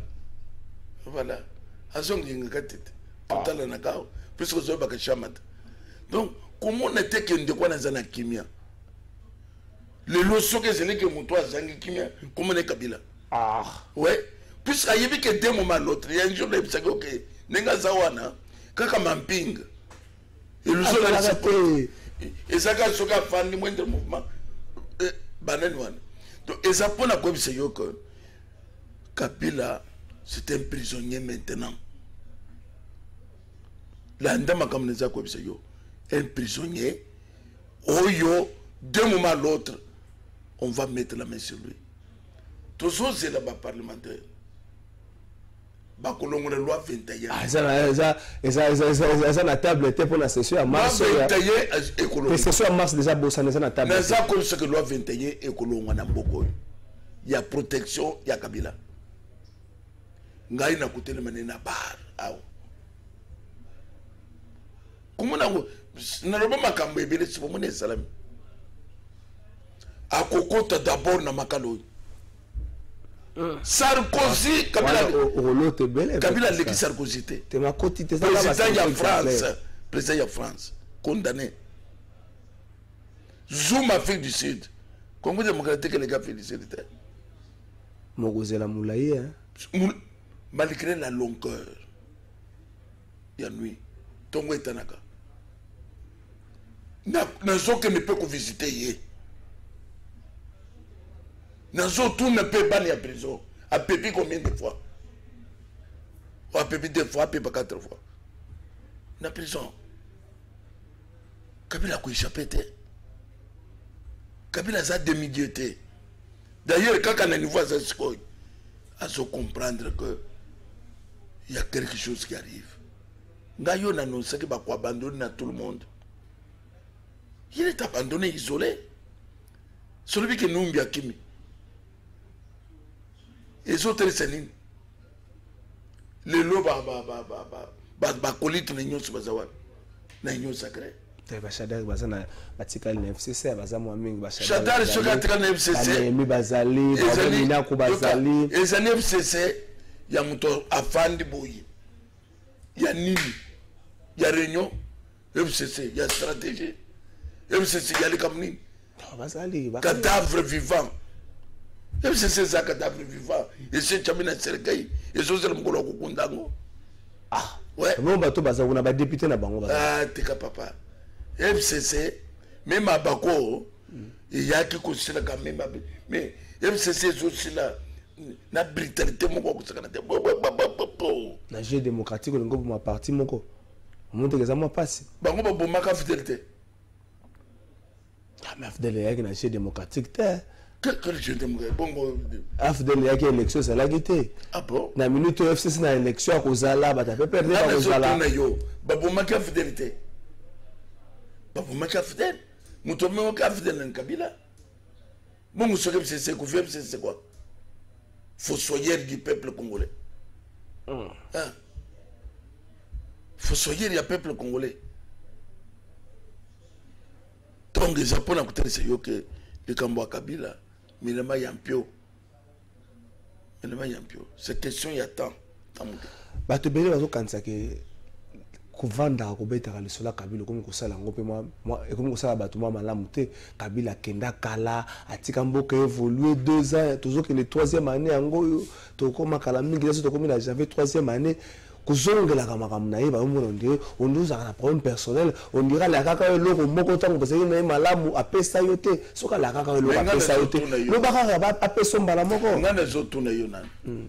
azonginga katete totala na kao puisque zo ba Kasamata donc comment on était que ndeko na zana kimia. Le loso que c'est que mon toit zangi kimia comment est Kabila ouais puisque ayebi que deux moments l'autre il y a un jour là il s'est ok nenga zawana kaka mamping et le sol et ça quand soka fan ni moindre mouvement banane wana donc et ça pour la quoi c'est que Kabila c'est un prisonnier maintenant la ndama comme les quoi c'est un prisonnier oyo d'un moment à l'autre on va mettre la main sur lui. Toujours c'est là-bas parlementaire. Bakolongo la loi 21. Ah ça la table était pour la session à mars. Loi 21 écologie. La session à mars déjà bossa na table. Mais ça comme ce que loi 21 écologie na mboko. Il y a protection, il y a Kabila. Ngai na kutele manena bar. Aw. Comment na roba makambo ebele si bomone salami. À Kokota d'abord na Makalo. Sarkozy, Kabila l'équipe Sarkozy. Président de France, président de France, condamné. Zoom Afrique du Sud. Congo démocratique les gars Afrique du Sud. Mogozela Moulaye, malgré la longueur, il y a nuit. Tongo et Tanaka. nazo que ne peut que visiter yé nazo tout ne peut pas aller à prison a pépi combien de fois a pépi 2 fois a pépi 4 fois na prison Kabila a échappé Kabila a demi-dieuté d'ailleurs quand on a niveau à ce à se comprendre que il y a quelque chose qui arrive Ngayo n'annonce qu'il va abandonner à tout le monde. Il est abandonné, isolé. Celui qui nous a kimi. Les autres, c'est nini. Les lots, colite, n'ayons pas savoir. N'ayons sacré. Chadar bazana batikali na FCC bazamwa mingi bashadar Chadar soka tika na FCC mi bazali bazali ko bazali ezali FCC ya muto afandi boyi ya nini ya réunion FCC ya stratégie FCC ya likamni bazali cadavre vivant FCC za cadavre vivant et c'est chamina sergei et so zela mukolo kukundango ouais bon bato bazakuna ba député na bango tika papa FCC même à Bako il y a qui considère quand même mais FCC est aussi là na brutalité moko ko sakana te na jeu démocratique ngo ma parti moko monte que ça moi passe bango ba bomaka fidélité mais fidélité yaki na jeu démocratique te quel jeu démocratique bongo fidélité yaki élection c'est la guité ah bon na minute FCC na élection ko zala ba ta perdre ba ko zala ba bomaka fidélité ba bomaka fidèle muto memo ka fidèle na Kabila bongo soke FCC ko FCC c'est quoi fossoyeur du peuple congolais. Fossoyeur du peuple congolais. Donc les Japonais ont écouté que le Kamboa Kabila, mais le Mayampio. Cette question il y a tant. Bah tu bénis bazo kansa que kuvanda ko betaka le sola Kabila comme ko sala ngope moi et comme ko sala bato moi malamu te Kabila kenda kala atika mboka évoluer 2 ans toujours que le 3e année yango to koma kala mingi leso to komi na j'avais 3e année kuzongela kama kamna yeba on nous a un problème personnel on dira la kaka loko moko tango parce que na malamu apesa yote soka la kaka loko apesa yote lo baka ba apesa mbala moko ngana zo tuna yona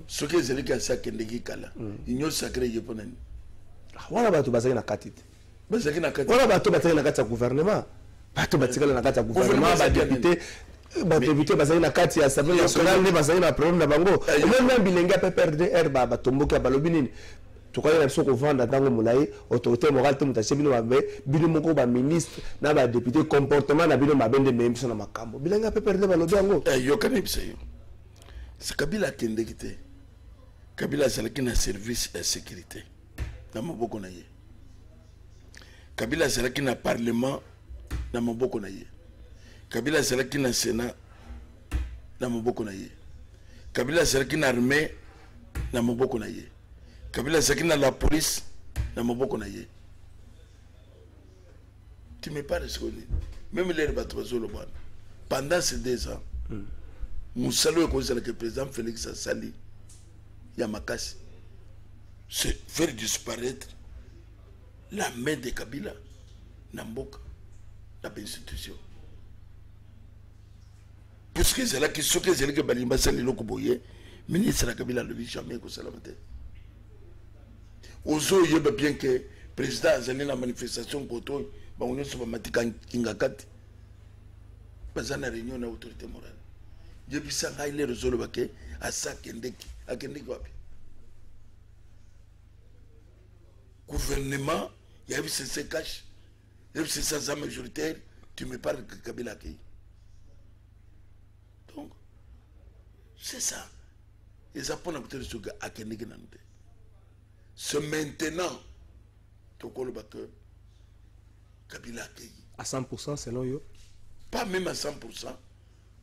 ce que c'est le cas ça kendeki kala inyo sacré yeponani wana bato bazaki na kati te bazaki na kati wana bato bataki na kati ya gouvernement bato batikala na kati ya gouvernement ba député bazaki na kati ya assemblée nationale ne bazaki na problème na bango même bilenge pe PRDR ba batomboki balobi nini tokoya na biso kovanda ntango molai autorité morale te mutache bino mabe bino moko ba ministre na ba député comportement na bino mabende même biso na makambo bilenge pe PRDR balobi yango yokani biso yo c'est Kabila kendeki te Kabila azalaki na service et sécurité na maboko na ye Kabila azalaki na parlement na maboko na ye Kabila azalaki na sénat na maboko na ye Kabila azalaki na armée na maboko na ye Kabila azalaki na la police na maboko na ye tu me parles ce qu'on dit même les bateaux pendant ces 2 ans Moussalo est que le président Félix Assali Yamakasi c'est faire disparaître la main de Kabila Namboka, la institution. Puisque c'est là que ce que c'est là que Balimba Sali Lokoboye, ministre de Kabila ne vit jamais que ça la mette. Ozo yeba bien que le président a donné la manifestation koto, ba on est sur matika kingakati. Bazana réunion na autorité morale. Yebi sanga ile rezolo bake asa kendeki, akendeki wapi. Gouvernement, il y a eu ces cash, il y a eu ces majoritaires, tu me parles que Kabila a accueilli. Donc, c'est ça. Et ça pour nous dire à c'est maintenant que Kabila a accueilli. À 100% selon eux? Pas même à 100%,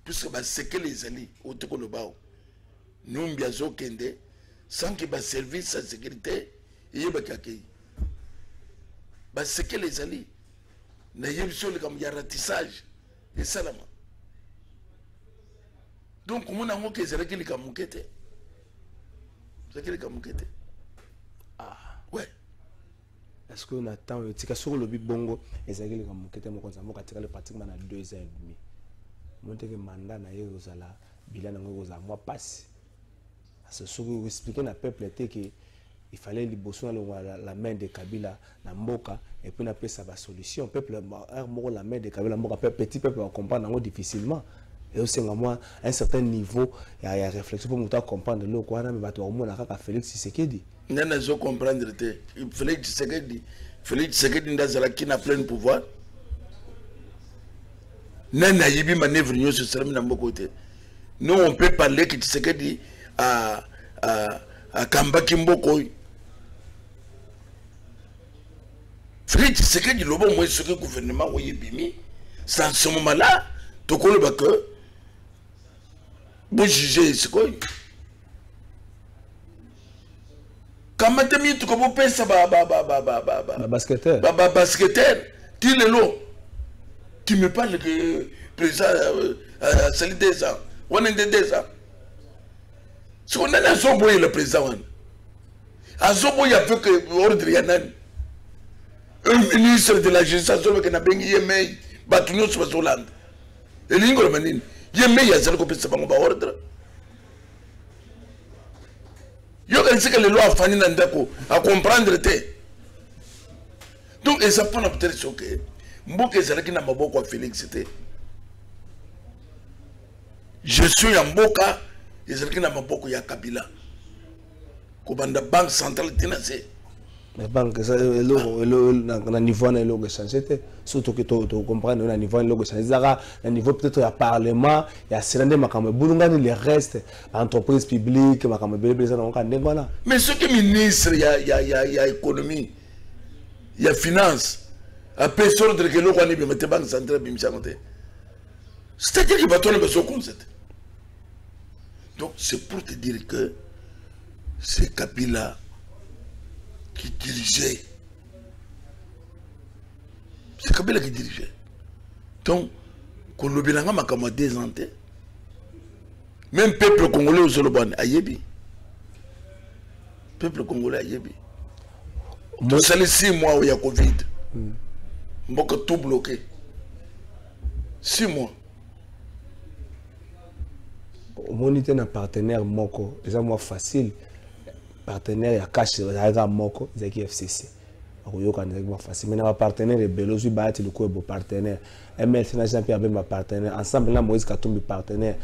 puisque c'est que les alliés, au Tokolobao, nous, Biazo Kende, sans qu'il y ait un service de sécurité, il y a un accueilli. C'est que les alliés, il y a un ratissage, et ça là. Donc, on a dit que c'est que les Kamukete. C'est que les Kamukete. Ah. Ouais. est-ce qu'on attend tika sur le bongo ezaki le kamukete mo konza mo katika le pratiquement na 2 ans et demi monte que mandat na ye ozala bilan ngo ozala moi passe parce que ce que expliquer na peuple était que il fallait liboso la main de Kabila na mboka et puis na pesa ba solution peuple la main de Kabila mboka petit peuple va comprendre difficilement et aussi moi un certain niveau il y a réflexion pour nous comprendre le quoi mais va to mona kaka Félix Tshisekedi nana zo comprendre te Félix Tshisekedi ndazala qui na plein pouvoir nana yibi manœuvre nyo sur sera na mboko te nous on peut parler que Tshisekedi à Kambaki mboko Félix Tshisekedi lobo moi ce que gouvernement oyebimi sans ce moment là to ko le que vous jugez ce quoi comment tu mis tu comme penser basketteur tu le lot tu me parles que président c'est des ans on est des ans ce qu'on a zoboy le président a zoboy avec ordre yanan un ministre de la justice que na bengi yemei batunyo sur Hollande et l'ingol manin yemei ya zelo ko pesa ba ordre yo kan sika le loi fani na ndako à comprendre te donc et ça prend peut-être ce que mboka ezalaki na maboko ya Félix te je suis en mboka ezalaki na maboko ya Kabila ko banda banque centrale tinase la banque ça na niveau na logo changer te surtout que tu comprendre na niveau na logo changer na niveau peut-être ya parlement ya selande makambo bulungani les restes entreprise publique makambo belé ça donc ndengwana mais ce que ministre ya économie ya finance a personne de que lo kwani bi mete banque centrale bi mchangote c'est-à-dire qu'il va tourner besoin concept donc c'est pour te dire que c'est Kabila qui dirigeait. C'est Kabila qui dirigeait. Donc, quand le bilan m'a comme désenté, même peuple congolais au Zoloban a yebi. Peuple congolais a yebi. Donc, ça les 6 mois où il y a Covid. Mboka tout bloqué. 6 mois. Au moins, il y a un partenaire moko. C'est moi facile. Partenaire ya cash ya moko zaki FCC akoyoka ndeko facile mais na partenaire belozu baati le ko bo partenaire MLC na Jean Pierre Bemba partenaire ensemble na Moïse Katumbi partenaire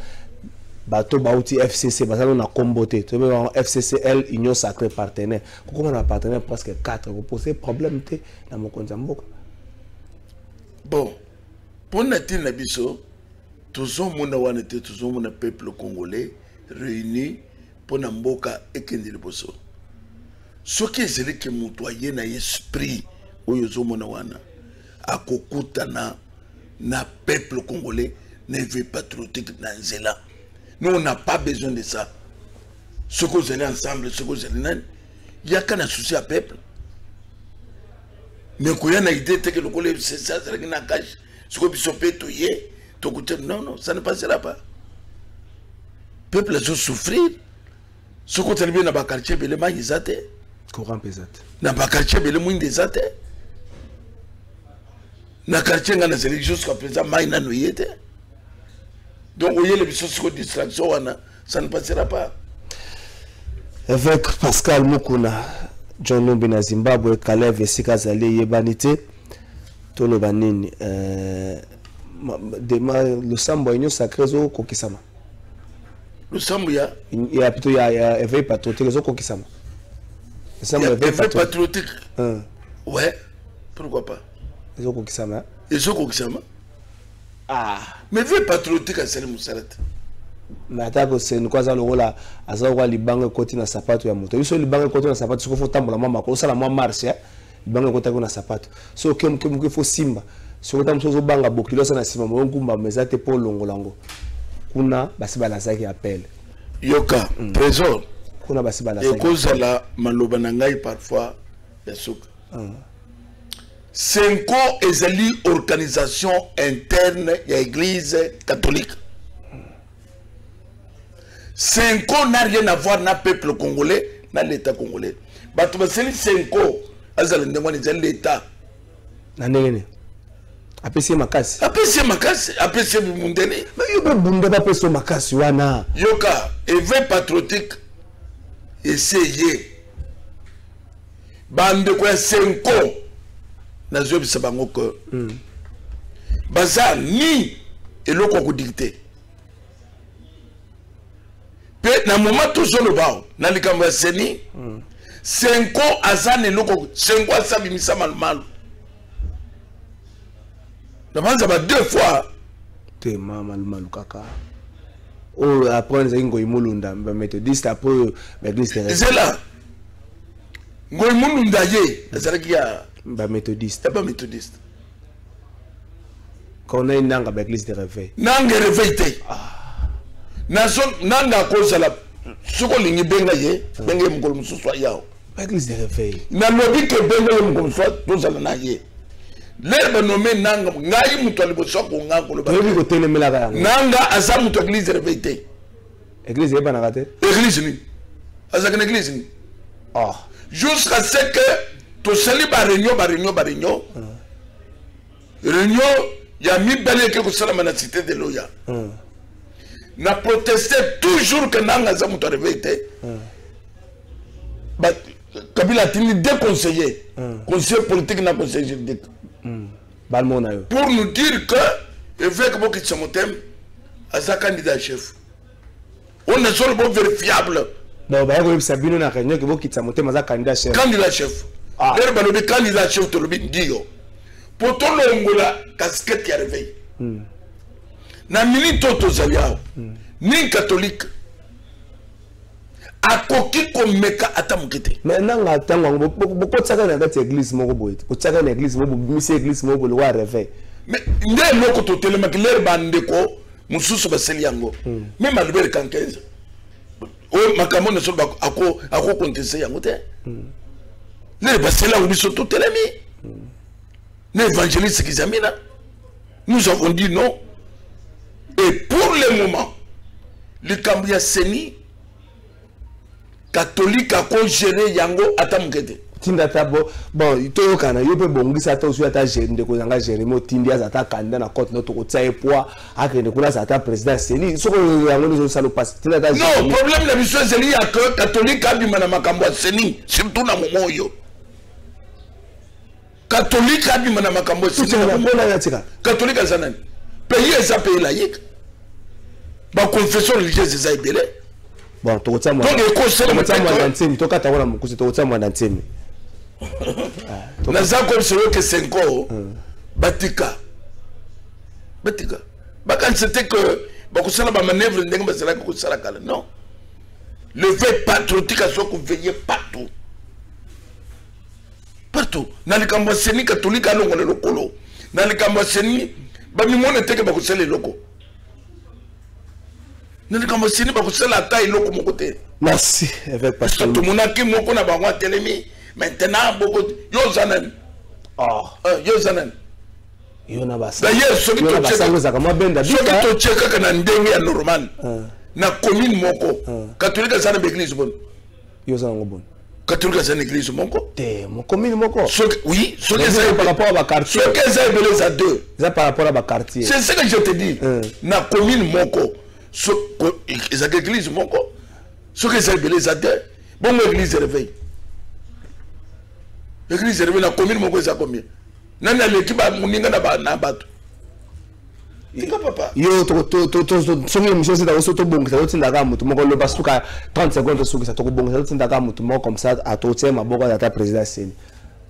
bato bauti FCC basalo na comboté to be FCCL union sacrée partenaire comment na partenaire presque 4 ko poser problème te na mokonza mboka bon pour natil na biso toujours mona wana te toujours mona peuple congolais réuni pour Namboka et Kendile Bosso. Ce qui est celui qui montoyé na esprit oyozo monawana a kokutana na peuple congolais ne veut patriotique na nzela. Nous on n'a pas besoin de ça. Ce que vous allez ensemble, ce que vous allez il y a qu'un souci à peuple. Mais quand il y a une idée que le collègue c'est ça, c'est une cage. Ce que vous peut touiller, non, ça ne passera pas. Peuple a souffrir. Ce qu'on t'a bien dans le quartier, il y a des courant pesat. Dans le quartier, il y a des athées. Dans le quartier, il y a des élections jusqu'à présent, il y a des athées. Donc, il y a des distractions, ça ne passera pas. Avec Pascal Mukuna, John Lumbi na Zimbabwe, Kalev Yesika Zali Yebanite, Tolo Banini, le Sambo Union Sacré Zo Kokisama. Le Sambo, il y a plutôt il y a éveil patriotique, les autres Kokisama. Il y a éveil patriotique. Ouais, pourquoi pas. Les autres Kokisama. Les autres Kokisama. Ah. Mais éveil patriotique à Salim Moussaret. Mais attends, c'est une cosa là, azawa libanga koti na sapato ya moto. Biso libanga koti na sapato siko faut tambola mama ko sala mwa marche, libanga koti na sapato. So kem faut simba. So tam so banga bokilo sana simba mo ngumba mezate po longolango. Kuna basi balazaki appel. Yoka, trésor. Kuna basi balazaki. Et cause la maloba na ngai parfois ya suka. Senko ezali organisation interne ya église catholique. Senko n'a rien à voir na peuple congolais, na l'état congolais. Bato baseli Senko azala ndengwana za l'État. Na ndengene. Apesi makasi. Apesi mundele. Mais yo be bunda ba peso makasi wana. Yoka, éveil patriotique essayer. Bande kwa 5 ans. Na zo bisa bango ko. Baza ni eloko ko dicter. Pe na moment tout solo bao, na likambo seni. 5 ans azane eloko 5 ans sabimisa mal. Nabanza ba 2 fois te mama malukaka o après les ngo imulunda ba méthodiste après l'église de c'est là ngo imulunda ye azalaki ya ba méthodiste quand on a nanga ba église de réveil nanga réveil te nazo nanga kozala soko lingi benga ye benga mukolo mususu yao ba église de réveil na lobi ke benga mukolo mususu tozala na ye l'herbe nommé nanga ngai muto liboso ko ngako lo ba ko telemela ka nanga asa muto église réveillé église e bana kate église ni asa que église ni jusqu'à ce que to sali ba réunion ya mi bale ke ko sala na cité de loya na protester toujours que nanga asa muto réveillé ba Kabila tini déconseillé conseiller politique na conseiller juridique pour nous dire que évêque Boki Tsamotem a sa candidat chef. On est sur le bon vérifiable. Non, bah, vous savez, nous avons que Boki Tsamotem a sa candidat chef. Candidat chef. L'air balobi candidat chef to lobi dio. Pour ton longola casquette qui arrive. Na mini toto zaliao. Ni catholique. Akoki komeka atamukete. Mais nanga tango beaucoup tsaka na kati église moko boye. Ko tsaka na église moko misi église moko le wa réveil. Mais ndé loko to telema ki ler bande ko mususu baseli yango. Même Albert Kankeza. O makamo ne so ako contester yango te. Ler baseli yango biso to telemi. Les évangélistes qui examinent. Nous avons dit non. Et pour le moment, le Cambia Seni catholique a congéré yango atamukete. Tinda tabo bon to kana yo pe bongisa ta osu ata gérer ndeko zanga gérer mo tindi azata kanda na cote noto ko tsaye poa akende kuna zata président Seni soko yango zo salo passe tinda ta non problème la mission Seni ya que catholique a bima na makambo Seni surtout na momoyo catholique a bima na makambo Seni na mbona ya tika catholique azana pays eza pays laïque ba confession religieuse eza ibele. Bon, tu retiens moi. Donc, tu as moi mukusi, tu retiens moi d'antenne. Naza comme celui que 5 ans, Batika. Bakan c'était que bakusala ba manœuvre ndenge basala ko sala kala. Non. Le fait patriotique à soit qu'on veille partout. Partout. Dans les camps Seni catholique alongo le lokolo. Dans les camps Seni ba mi mona teke bakusala loko. Merci avec pasteur. Tout le monde qui m'a connu à télémi maintenant beaucoup yozanen. Yozanen. D'ailleurs ce qui te check que na ndenge ya normal na commune moko catholique ça na église bon. Yozanen bon. Catholique ça na église moko. Mon commune moko. Oui, ce que c'est par rapport à ma quartier. Ce que c'est belé à deux. Ça par rapport à ma quartier. C'est ce que je te dis. Na commune moko. Ce que l'église moko. Ce que c'est belé à deux. Bon l'église réveille. L'église réveille na commune moko ça combien? Nana l'équipe a muninga na bato. Tika papa. Yo songi émission c'est dans soto bongo ça tinda ka mutu moko le basuka 30 secondes suki ça to bongo ça tinda ka mutu moko comme ça à to tiens ma boko à ta président Seni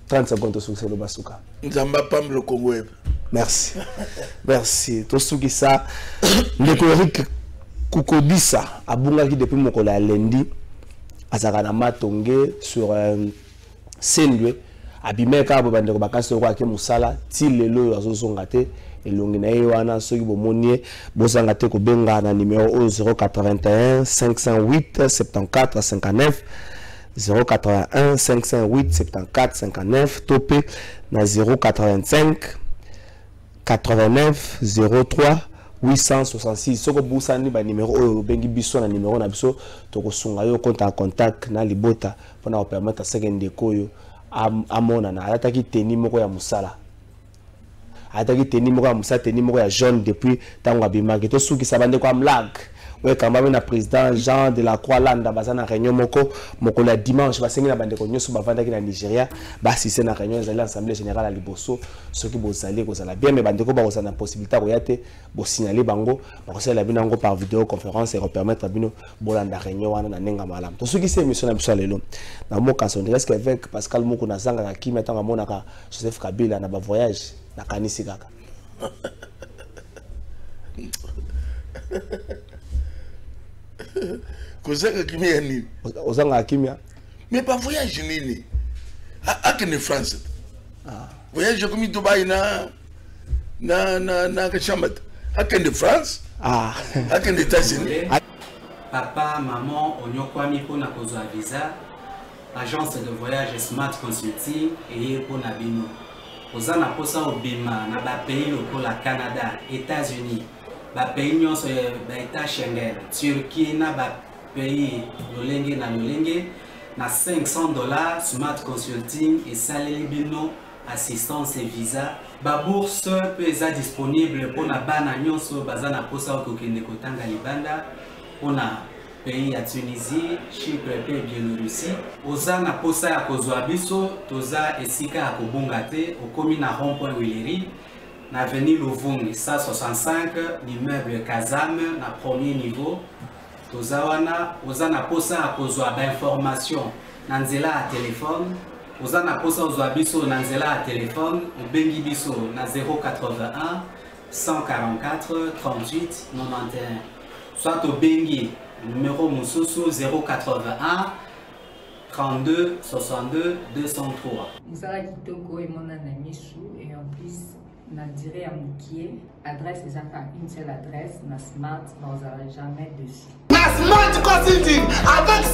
30 secondes suki c'est le basuka. Nzamba pam le Congo. Merci. Merci. To suki ça le Eric Kukodisa abunga ki depuis mokolo ya lundi azaka na matonge sur Sendwe abimeka bo bandeko bakasi ko ake musala ti lelo azozonga te elongi na yewana soki bomonie bozanga te ko benga na numéro 081 508 74 59 081 508 74 59 topé na 085 89 03 866 soko busani ba numéro oyo bengi biso na numéro na biso to ko sunga yo compte en contact na libota pona ko permettre second koyo amonana alataki teni moko ya musala alataki teni moko ya musala teni moko ya jaune depuis tango abimaki to suki sabande kwa mlag ouais quand même na président Jean de la Croix Landa bazana réunion moko la dimanche basengi na bande ko nyoso bavandaki na Nigeria basi c'est na réunion za l'assemblée générale à Liboso ceux qui bozali ko zala bien mais bande ko ba ko na possibilité ko yate bo signaler bango ba ko sala bino ngo par vidéo conférence et permettre bino bolanda réunion wana na nenga malam to ceux qui c'est mission na biso lelo na moka son reste avec Pascal Moko na zanga ka kimi tanga monaka Joseph Kabila na ba voyage na kanisi kaka Kozanga kimia nini? Ozanga kimia? Mais pas voyage nini? Akene France. Voyage comme Dubaï na Kachamat. Akene France? Akene États-Unis. Papa, maman, onyokwami pour na kozwa visa. Agence de voyage Smart Consulting et pour na bino. Ozana posa obima na ba pays pour la Canada, États-Unis. Ba pays nyonso ba état Schengen, Turquie na ba pays lolenge na $500 Smart Consulting et saleli bino assistance et visa. Ba bourse peut être disponible pour na bana nyonso bazana posa okokende kotanga libanda pour na pays ya Tunisie, Chypre et Biélorussie. Ozana posa ya kozwa biso toza esika ya kobunga te okomi na rond-point Willery. Na avenue Louvungi 165, l'immeuble Kazam, na premier niveau. Tozawana, ozana posa a kozwa d'information, nanzela à téléphone. Ozana posa ozwa biso nanzela à téléphone, bengi biso na 081 144 38 91. Soit au bengi numéro mususu 081 32 62 203. Musala kitoko et mon ami chou et en plus na dire à Moukié, adresse exactement une seule adresse, na Smart, vous n'aurez jamais dessus. Na Smart Consulting avec